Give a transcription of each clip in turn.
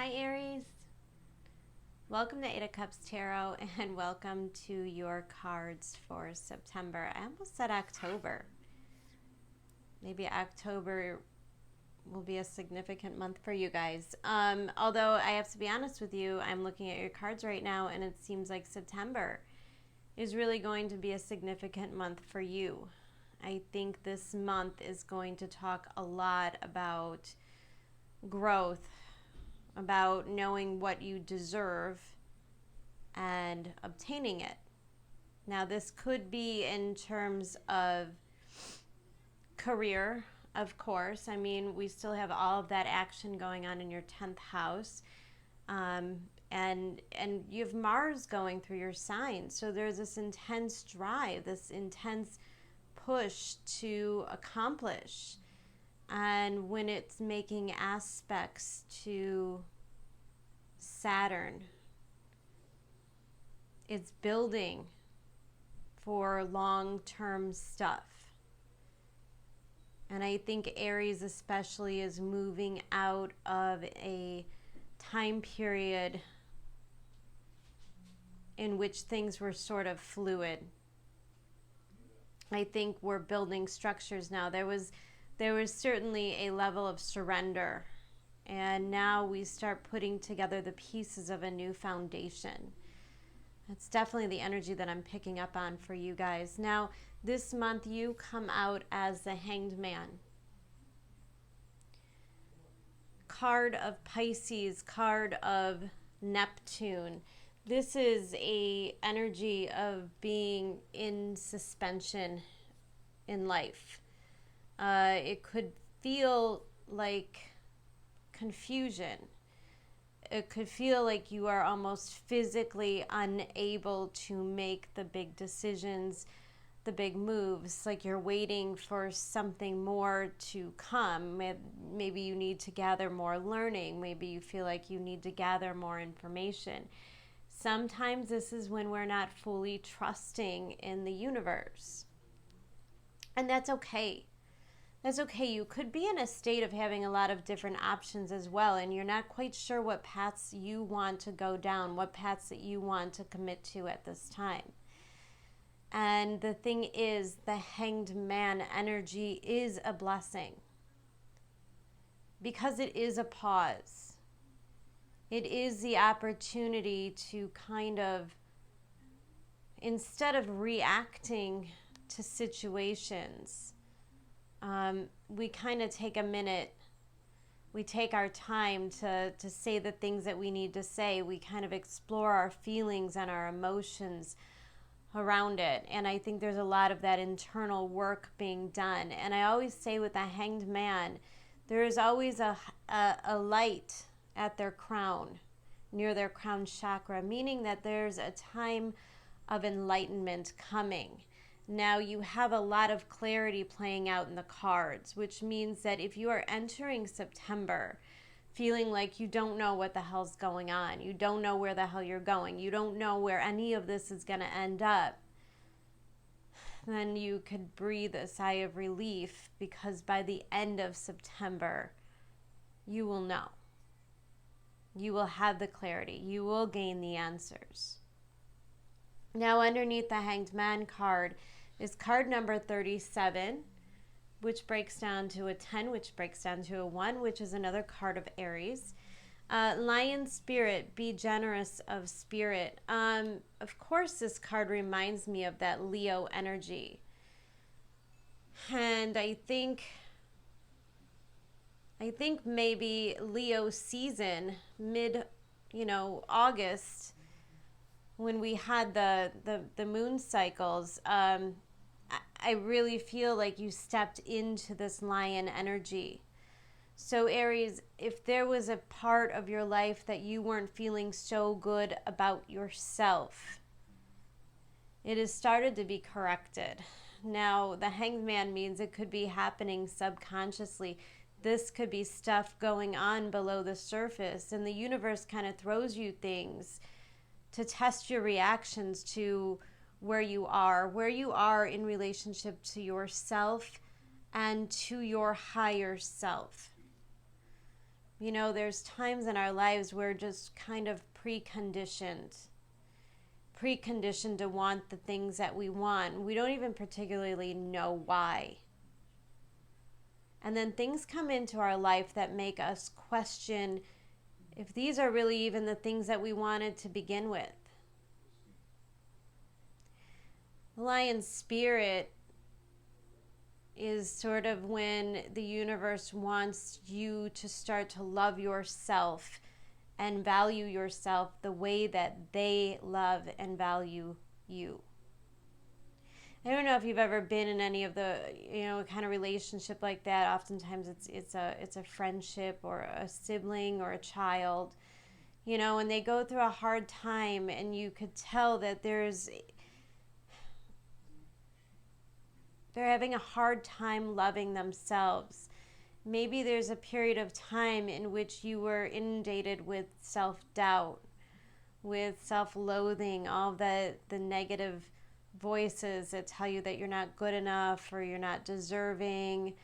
Hi Aries, welcome to 8 of Cups Tarot and welcome to your cards for September. I almost said October. Maybe October will be a significant month for you guys. Although I have to be honest with you, I'm looking at your cards right now and it seems like September is really going to be a significant month for you. I think this month is going to talk a lot about growth, about knowing what you deserve and obtaining it. Now, this could be in terms of career, of course. I mean, we still have all of that action going on in your 10th house. And you have Mars going through your sign. So there's this intense drive, this intense push to accomplish. And when it's making aspects to Saturn, it's building for long-term stuff. And I think Aries especially is moving out of a time period in which things were sort of fluid. I think we're building structures now. There was certainly a level of surrender, and now we start putting together the pieces of a new foundation. That's definitely the energy that I'm picking up on for you guys. Now, this month you come out as the Hanged Man. Card of Pisces, card of Neptune. This is a energy of being in suspension in life. It could feel like confusion. It could feel like you are almost physically unable to make the big decisions, the big moves, like you're waiting for something more to come. Maybe you need to gather more learning. Maybe you feel like you need to gather more information. Sometimes this is when we're not fully trusting in the universe. And that's okay. That's okay. You could be in a state of having a lot of different options as well, and you're not quite sure what paths you want to go down, what paths that you want to commit to at this time. And the thing is, the Hanged Man energy is a blessing because it is a pause. It is the opportunity to kind of, instead of reacting to situations, we kind of take a minute. We take our time to say the things that we need to say. We kind of explore our feelings and our emotions around it. And I think there's a lot of that internal work being done. And I always say with a Hanged Man, there is always a light at their crown, near their crown chakra, meaning that there's a time of enlightenment coming. Now you have a lot of clarity playing out in the cards, which means that if you are entering September feeling like you don't know what the hell's going on, you don't know where the hell you're going, you don't know where any of this is going to end up, then you could breathe a sigh of relief, because by the end of September, you will know. You will have the clarity. You will gain the answers. Now, underneath the Hanged Man card is card number 37, which breaks down to a 10, which breaks down to a 1, which is another card of Aries. Lion Spirit, be generous of spirit. Of course, this card reminds me of that Leo energy. And I think maybe Leo season, August, when we had the moon cycles, I really feel like you stepped into this lion energy. So Aries, if there was a part of your life that you weren't feeling so good about yourself, it has started to be corrected. Now, the Hanged Man means it could be happening subconsciously. This could be stuff going on below the surface, and the universe kind of throws you things to test your reactions to where you are in relationship to yourself and to your higher self. You know, there's times in our lives where we're just kind of preconditioned to want the things that we want. We don't even particularly know why. And then things come into our life that make us question if these are really even the things that we wanted to begin with. The lion spirit is sort of when the universe wants you to start to love yourself and value yourself the way that they love and value you. I don't know if you've ever been in any of the, kind of relationship like that. Oftentimes it's a friendship or a sibling or a child, and they go through a hard time, and you could tell that they're having a hard time loving themselves. Maybe there's a period of time in which you were inundated with self-doubt, with self-loathing, all the negative voices that tell you that you're not good enough or you're not deserving.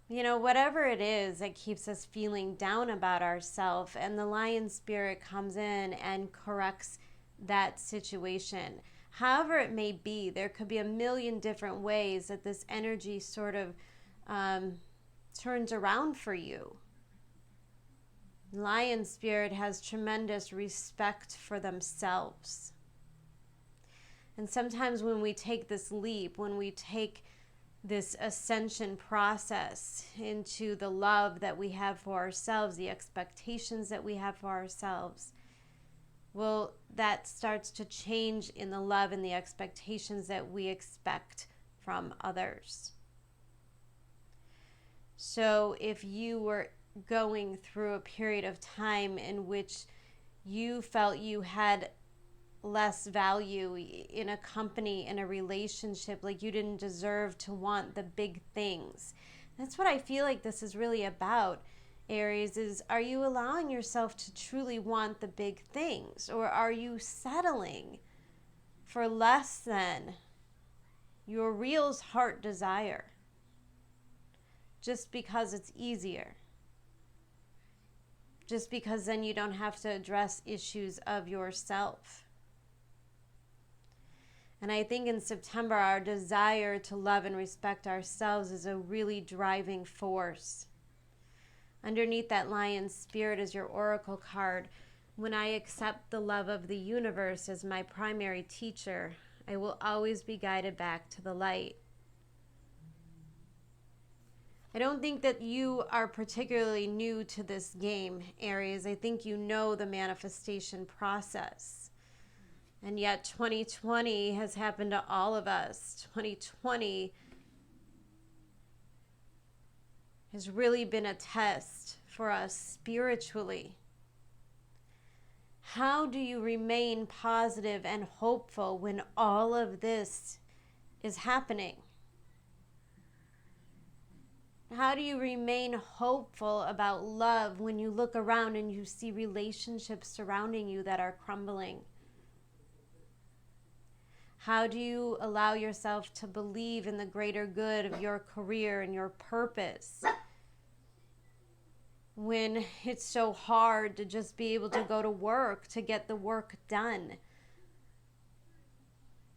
Whatever it is that keeps us feeling down about ourselves, and the lion spirit comes in and corrects that situation. However it may be, there could be a million different ways that this energy sort of turns around for you. Lion spirit has tremendous respect for themselves. And sometimes when we take this leap, when we take this ascension process into the love that we have for ourselves, the expectations that we have for ourselves, well, that starts to change in the love and the expectations that we expect from others. So if you were going through a period of time in which you felt you had less value in a company, in a relationship, like you didn't deserve to want the big things, that's what I feel like this is really about, Aries, is are you allowing yourself to truly want the big things, or are you settling for less than your real heart desire just because it's easier, just because then you don't have to address issues of yourself? And I think in September, our desire to love and respect ourselves is a really driving force. Underneath that lion spirit is your oracle card. When I accept the love of the universe as my primary teacher, I will always be guided back to the light. I don't think that you are particularly new to this game, Aries. I think you know the manifestation process. And yet 2020 has happened to all of us. 2020 has really been a test for us spiritually. How do you remain positive and hopeful when all of this is happening? How do you remain hopeful about love when you look around and you see relationships surrounding you that are crumbling? How do you allow yourself to believe in the greater good of your career and your purpose when it's so hard to just be able to go to work, to get the work done?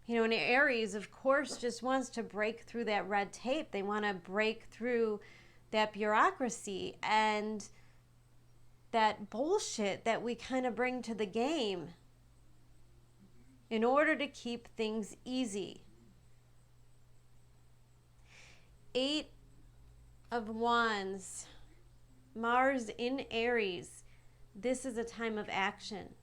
And Aries, of course, just wants to break through that red tape. They want to break through that bureaucracy and that bullshit that we kind of bring to the game in order to keep things easy. 8 of Wands, Mars in Aries. This is a time of action.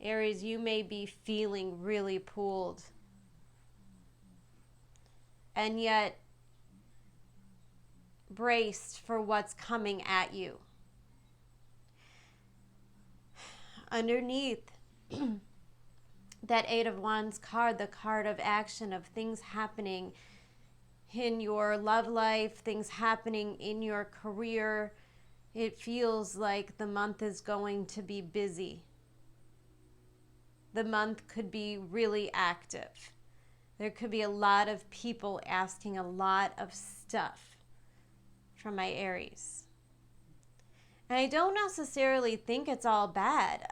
Aries, you may be feeling really pulled, and yet braced for what's coming at you. Underneath that 8 of Wands card, the card of action, of things happening in your love life, things happening in your career, it feels like the month is going to be busy. The month could be really active. There could be a lot of people asking a lot of stuff. from my Aries. And I don't necessarily think it's all bad.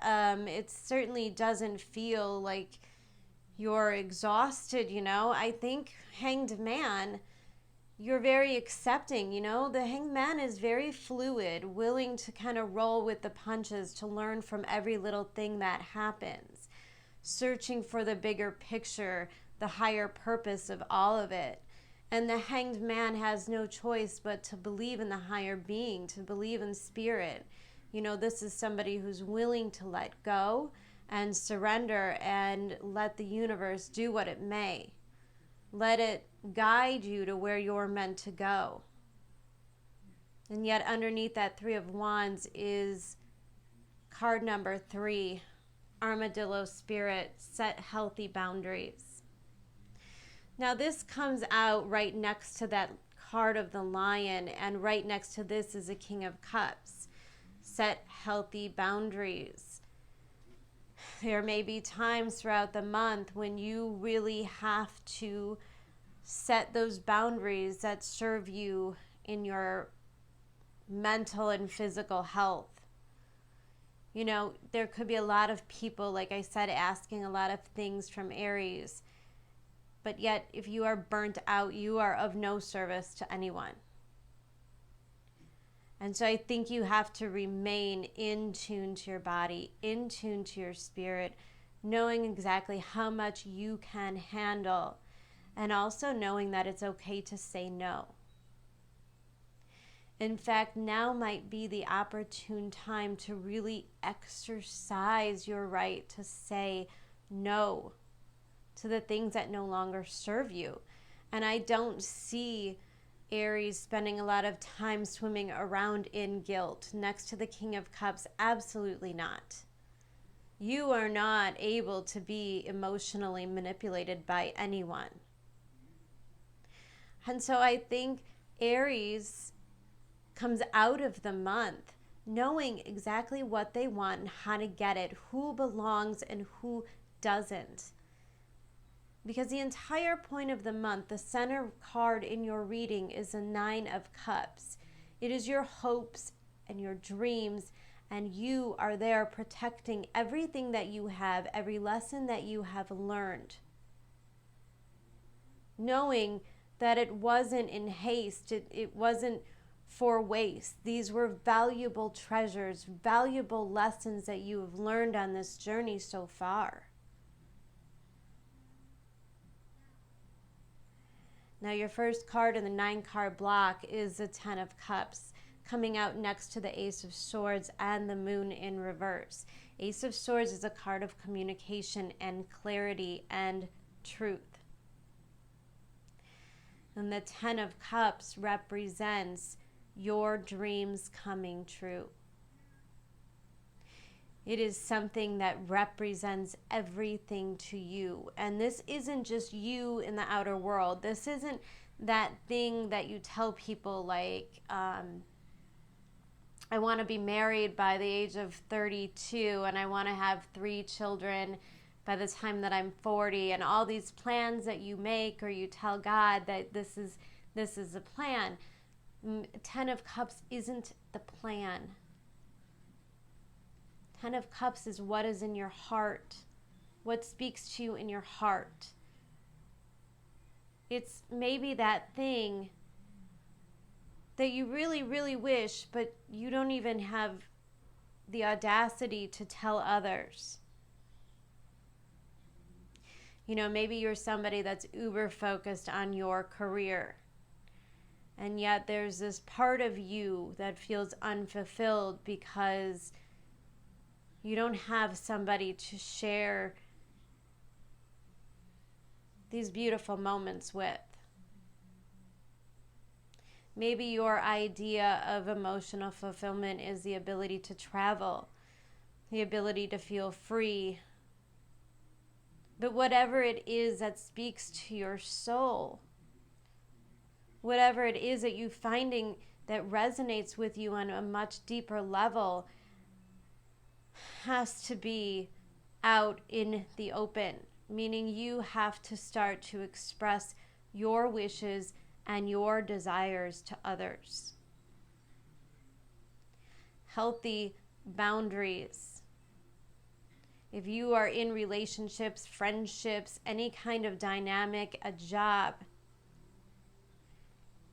It certainly doesn't feel like you're exhausted, you know. I think Hanged Man, you're very accepting, you know. The Hanged Man is very fluid, willing to kind of roll with the punches, to learn from every little thing that happens, searching for the bigger picture, the higher purpose of all of it. And the Hanged Man has no choice but to believe in the higher being, to believe in spirit. You know, this is somebody who's willing to let go and surrender and let the universe do what it may. Let it guide you to where you're meant to go. And yet underneath that Three of Wands is card number 3, Armadillo Spirit, set healthy boundaries. Now this comes out right next to that card of the Lion, and right next to this is a King of Cups. Set healthy boundaries. There may be times throughout the month when you really have to set those boundaries that serve you in your mental and physical health. You know, there could be a lot of people, like I said, asking a lot of things from Aries. But yet, if you are burnt out, you are of no service to anyone. And so I think you have to remain in tune to your body, in tune to your spirit, knowing exactly how much you can handle, and also knowing that it's okay to say no. In fact, now might be the opportune time to really exercise your right to say no to the things that no longer serve you. And I don't see Aries spending a lot of time swimming around in guilt next to the King of Cups. Absolutely not. You are not able to be emotionally manipulated by anyone. And so I think Aries comes out of the month knowing exactly what they want and how to get it, who belongs and who doesn't. Because the entire point of the month, the center card in your reading is a 9 of Cups. It is your hopes and your dreams, and you are there protecting everything that you have, every lesson that you have learned. Knowing that it wasn't in haste, it wasn't for waste. These were valuable treasures, valuable lessons that you have learned on this journey so far. Now your first card in the 9-card block is the 10 of Cups, coming out next to the Ace of Swords and the Moon in reverse. Ace of Swords is a card of communication and clarity and truth. And the 10 of Cups represents your dreams coming true. It is something that represents everything to you. And this isn't just you in the outer world. This isn't that thing that you tell people like, I want to be married by the age of 32 and I want to have 3 children by the time that I'm 40, and all these plans that you make, or you tell God that this is the plan. 10 of Cups isn't the plan. 10 of Cups is what is in your heart, what speaks to you in your heart. It's maybe that thing that you really, really wish, but you don't even have the audacity to tell others. You know, maybe you're somebody that's uber focused on your career, and yet there's this part of you that feels unfulfilled because you don't have somebody to share these beautiful moments with. Maybe your idea of emotional fulfillment is the ability to travel, the ability to feel free. But whatever it is that speaks to your soul, whatever it is that you're finding that resonates with you on a much deeper level, has to be out in the open, meaning you have to start to express your wishes and your desires to others. healthy boundaries. If you are in relationships, friendships, any kind of dynamic, a job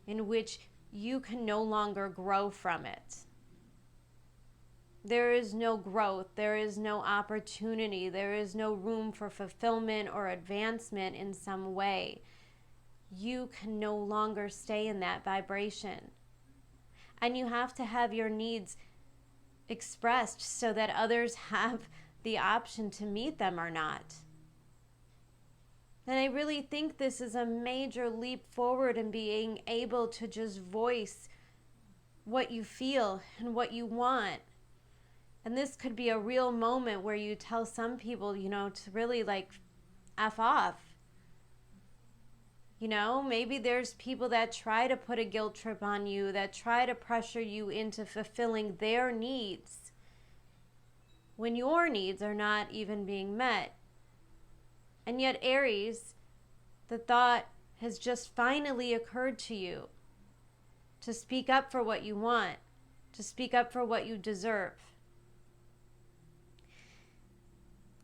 in which you can no longer grow from it. There is no growth, there is no opportunity, there is no room for fulfillment or advancement in some way. You can no longer stay in that vibration. And you have to have your needs expressed so that others have the option to meet them or not. And I really think this is a major leap forward in being able to just voice what you feel and what you want. And this could be a real moment where you tell some people, to really F off. Maybe there's people that try to put a guilt trip on you, that try to pressure you into fulfilling their needs when your needs are not even being met. And yet, Aries, the thought has just finally occurred to you to speak up for what you want, to speak up for what you deserve.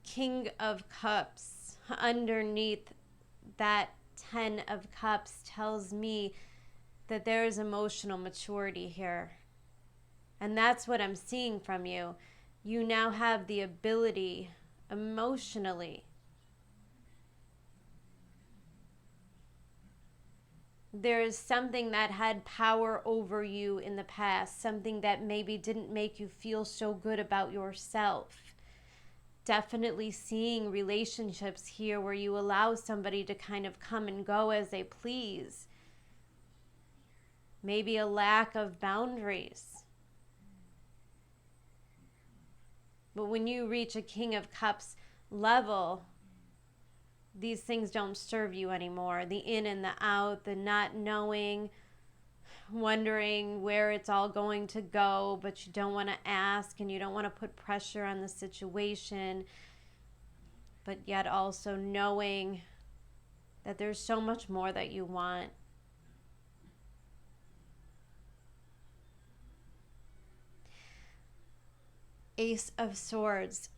King of Cups, underneath that 10 of Cups, tells me that there is emotional maturity here. And that's what I'm seeing from you. You now have the ability emotionally. There is something that had power over you in the past, something that maybe didn't make you feel so good about yourself. Definitely seeing relationships here where you allow somebody to kind of come and go as they please. Maybe a lack of boundaries. But when you reach a King of Cups level, these things don't serve you anymore. The in and the out, the not knowing, wondering where it's all going to go, but you don't want to ask and you don't want to put pressure on the situation, but yet also knowing that there's so much more that you want. Ace of Swords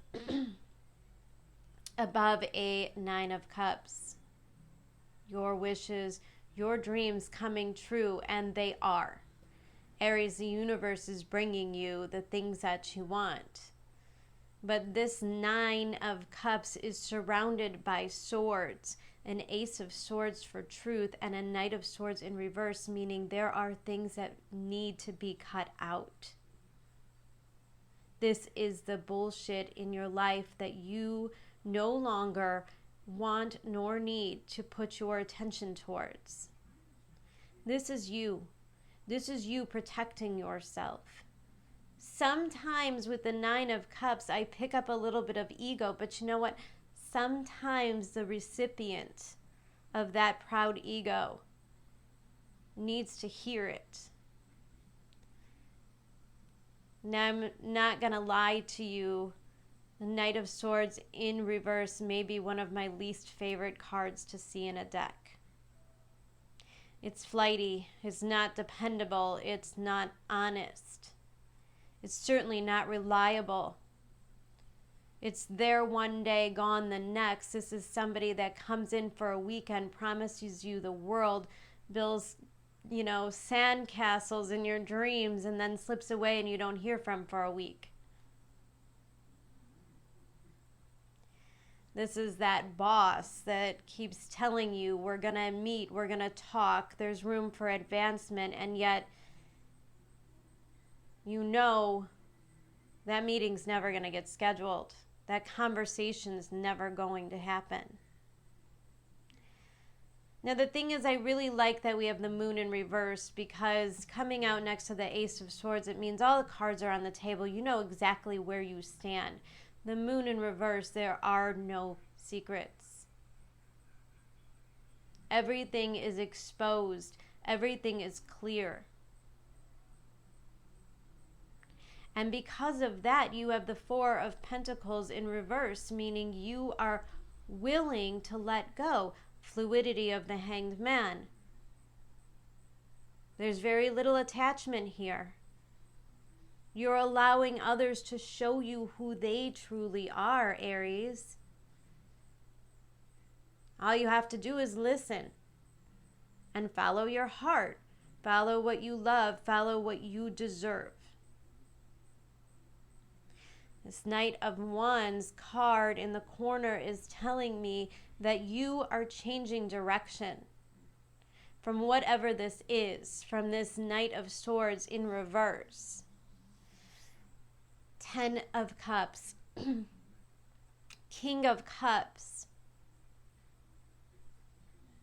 above a 9 of Cups. Your wishes, your dreams coming true, and they are. Aries, the universe is bringing you the things that you want. But this 9 of Cups is surrounded by swords, an Ace of Swords for truth, and a Knight of Swords in reverse, meaning there are things that need to be cut out. This is the bullshit in your life that you no longer want nor need to put your attention towards. This is you. This is you protecting yourself. Sometimes with the 9 of Cups, I pick up a little bit of ego, but you know what? Sometimes the recipient of that proud ego needs to hear it. Now, I'm not going to lie to you. The Knight of Swords in reverse may be one of my least favorite cards to see in a deck. It's flighty, it's not dependable, it's not honest. It's certainly not reliable. It's there one day, gone the next. This is somebody that comes in for a weekend, promises you the world, builds sand castles in your dreams, and then slips away and you don't hear from for a week. This is that boss that keeps telling you, we're going to meet, we're going to talk, there's room for advancement, and yet that meeting's never going to get scheduled. That conversation's never going to happen. Now, the thing is, I really like that we have the Moon in reverse, because coming out next to the Ace of Swords, it means all the cards are on the table. You know exactly where you stand. The Moon in reverse, there are no secrets. Everything is exposed. Everything is clear. And because of that, you have the 4 of Pentacles in reverse, meaning you are willing to let go. Fluidity of the Hanged Man. There's very little attachment here. You're allowing others to show you who they truly are, Aries. All you have to do is listen and follow your heart. Follow what you love. Follow what you deserve. This Knight of Wands card in the corner is telling me that you are changing direction from whatever this is, from this Knight of Swords in reverse. 10 of Cups, King of Cups.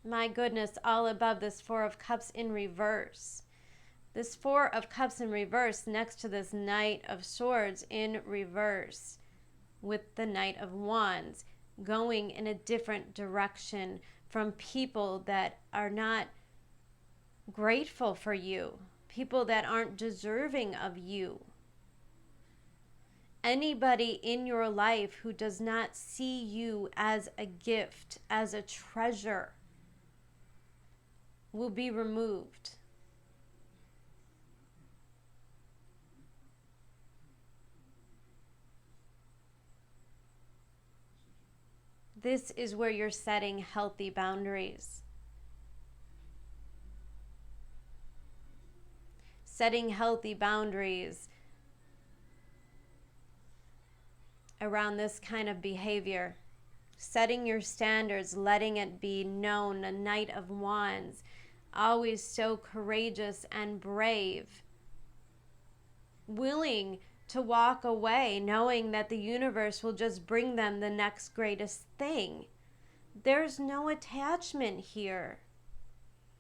My goodness, all above this 4 of Cups in reverse. This 4 of Cups in reverse next to this Knight of Swords in reverse with the Knight of Wands, going in a different direction from people that are not grateful for you, people that aren't deserving of you. Anybody in your life who does not see you as a gift, as a treasure, will be removed. This is where you're setting healthy boundaries. Setting healthy boundaries around this kind of behavior. Setting your standards, letting it be known. A Knight of Wands, always so courageous and brave. Willing to walk away, knowing that the universe will just bring them the next greatest thing. There's no attachment here.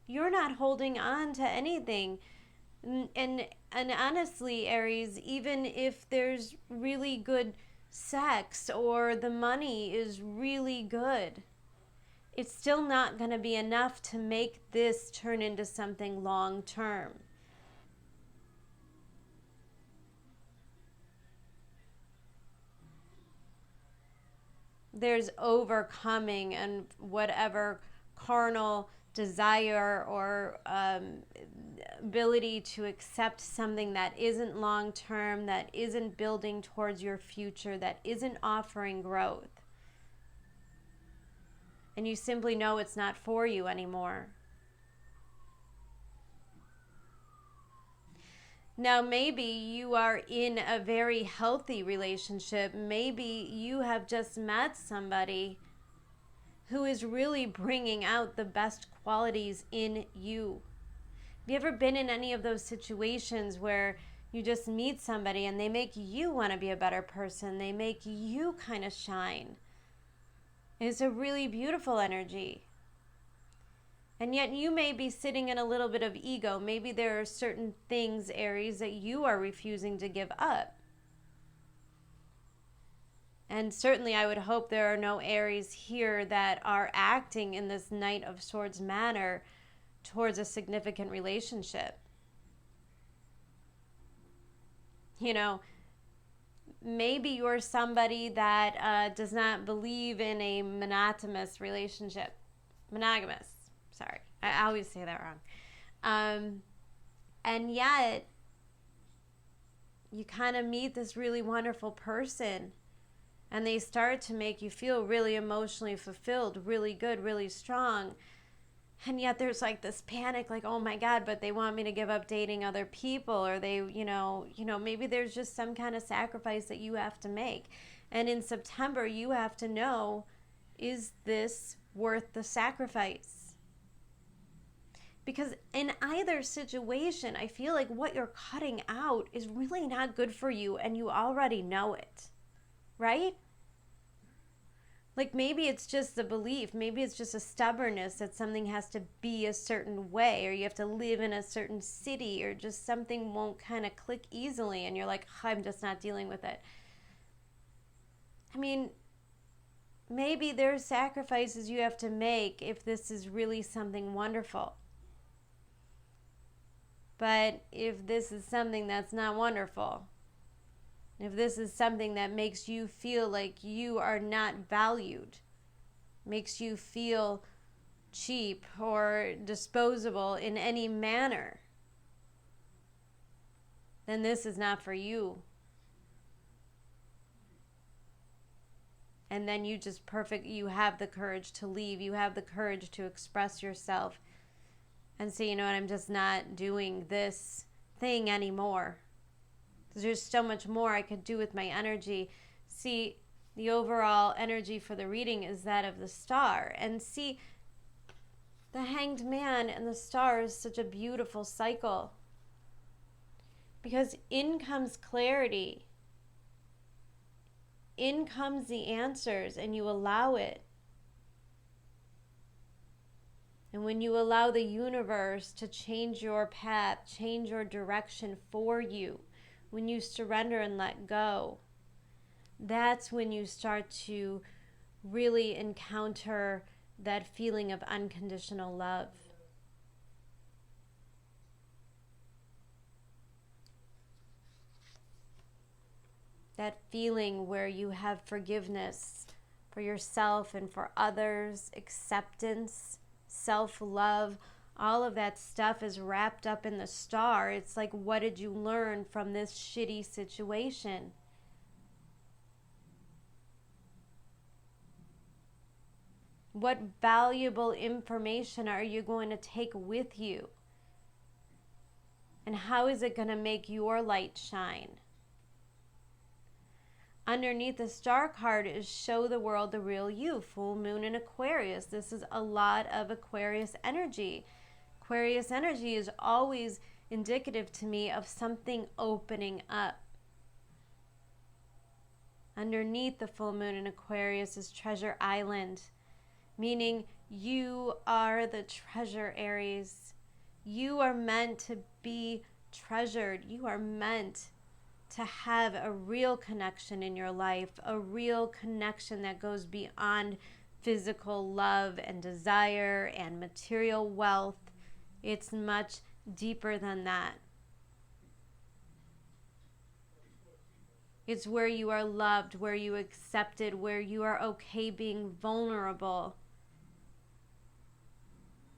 You're not holding on to anything. And honestly, Aries, even if there's really good sex or the money is really good, it's still not going to be enough to make this turn into something long term. There's overcoming and whatever carnal desire or ability to accept something that isn't long-term, that isn't building towards your future, that isn't offering growth. And you simply know it's not for you anymore. Now, maybe you are in a very healthy relationship. Maybe you have just met somebody who is really bringing out the best qualities in you. Have you ever been in any of those situations where you just meet somebody and they make you want to be a better person? They make you kind of shine. It's a really beautiful energy. And yet you may be sitting in a little bit of ego. Maybe there are certain things, Aries, that you are refusing to give up. And certainly I would hope there are no Aries here that are acting in this Knight of Swords manner towards a significant relationship. You know, maybe you're somebody that does not believe in a monogamous relationship. Monogamous. Sorry, I always say that wrong. And yet, you kind of meet this really wonderful person, and they start to make you feel really emotionally fulfilled, really good, really strong. And yet there's like this panic, like, oh my God, but they want me to give up dating other people, or they, maybe there's just some kind of sacrifice that you have to make. And in September, you have to know, is this worth the sacrifice? Because in either situation, I feel like what you're cutting out is really not good for you, and you already know it, right? Like maybe it's just the belief, maybe it's just a stubbornness that something has to be a certain way, or you have to live in a certain city, or just something won't kind of click easily, and you're like, I'm just not dealing with it. I mean, maybe there's sacrifices you have to make if this is really something wonderful. But if this is something that's not wonderful, if this is something that makes you feel like you are not valued, makes you feel cheap or disposable in any manner, then this is not for you. And then you have the courage to leave. You have the courage to express yourself and say, you know what, I'm just not doing this thing anymore. Because there's so much more I could do with my energy. See, the overall energy for the reading is that of the star. And see, the Hanged Man and the star is such a beautiful cycle. Because in comes clarity. In comes the answers, and you allow it. And when you allow the universe to change your path, change your direction for you, when you surrender and let go, that's when you start to really encounter that feeling of unconditional love. That feeling where you have forgiveness for yourself and for others, acceptance, self-love, all of that stuff is wrapped up in the star. It's like, what did you learn from this shitty situation? What valuable information are you going to take with you? And how is it going to make your light shine? Underneath the star card is show the world the real you, full moon in Aquarius. This is a lot of Aquarius energy. Aquarius energy is always indicative to me of something opening up. Underneath the full moon in Aquarius is Treasure Island, meaning you are the treasure, Aries. You are meant to be treasured. You are meant to have a real connection in your life, a real connection that goes beyond physical love and desire and material wealth. It's much deeper than that. It's where you are loved, where you are accepted, where you are okay being vulnerable.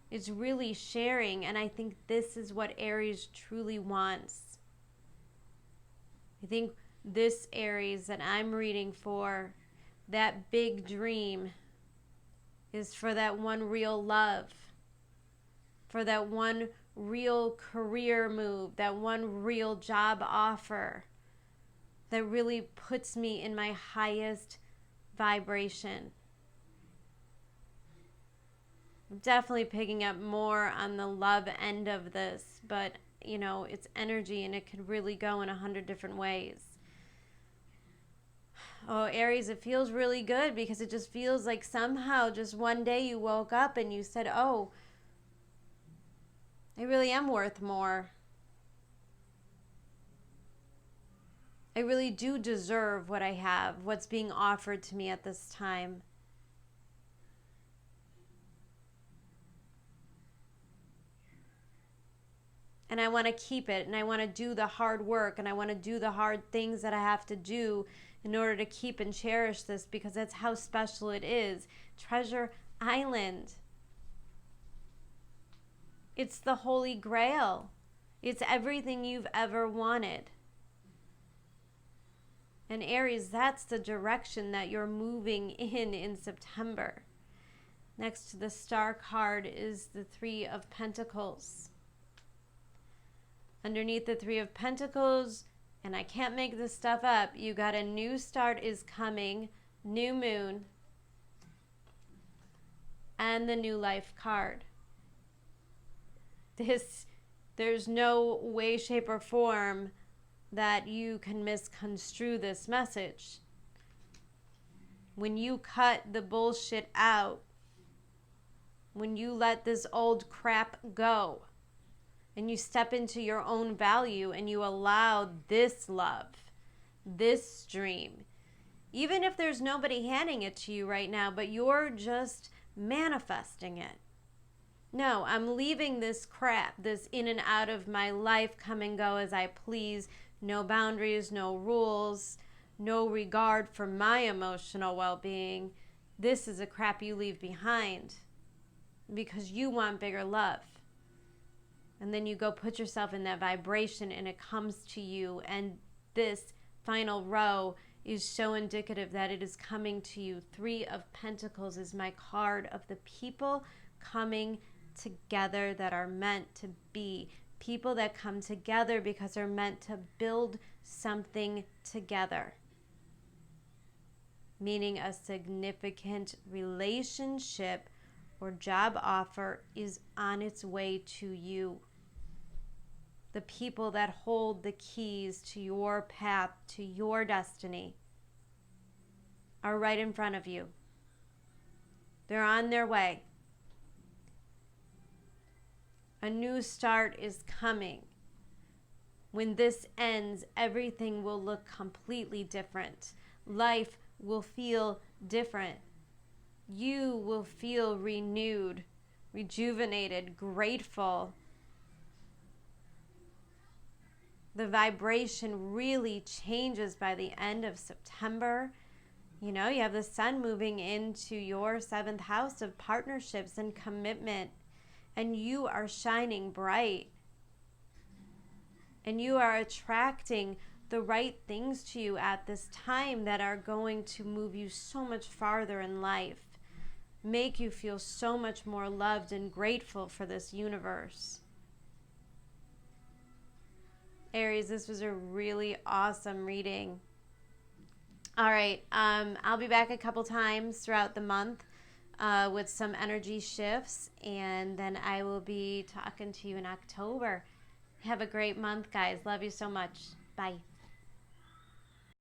It's really sharing, and I think this is what Aries truly wants. I think this Aries that I'm reading for, that big dream, is for that one real love, for that one real career move, that one real job offer that really puts me in my highest vibration. I'm definitely picking up more on the love end of this, but you know, it's energy and it could really go in 100 different ways. Oh, Aries, it feels really good because it just feels like somehow just one day you woke up and you said, oh, I really am worth more. I really do deserve what I have, what's being offered to me at this time. And I want to keep it, and I want to do the hard work, and I want to do the hard things that I have to do in order to keep and cherish this, because that's how special it is. Treasure Island. It's the Holy Grail. It's everything you've ever wanted. And Aries, that's the direction that you're moving in September. Next to the star card is the Three of Pentacles. Underneath the Three of Pentacles, and I can't make this stuff up, you got a new start is coming, new moon, and the new life card. There's no way, shape, or form that you can misconstrue this message. When you cut the bullshit out, when you let this old crap go, and you step into your own value and you allow this love, this dream, even if there's nobody handing it to you right now, but you're just manifesting it. No, I'm leaving this crap, this in and out of my life, come and go as I please, no boundaries, no rules, no regard for my emotional well-being. This is a crap you leave behind because you want bigger love. And then you go put yourself in that vibration and it comes to you. And this final row is so indicative that it is coming to you. 3 of Pentacles is my card of the people coming together that are meant to be. People that come together because they're meant to build something together. Meaning a significant relationship or job offer is on its way to you. The people that hold the keys to your path, to your destiny, are right in front of you. They're on their way. A new start is coming. When this ends, everything will look completely different. Life will feel different. You will feel renewed, rejuvenated, grateful. The vibration really changes by the end of September. You know, you have the sun moving into your 7th house of partnerships and commitment, and you are shining bright. And you are attracting the right things to you at this time that are going to move you so much farther in life, make you feel so much more loved and grateful for this universe. Aries, this was a really awesome reading. All right, I'll be back a couple times throughout the month with some energy shifts, and then I will be talking to you in October. Have a great month, guys. Love you so much. Bye.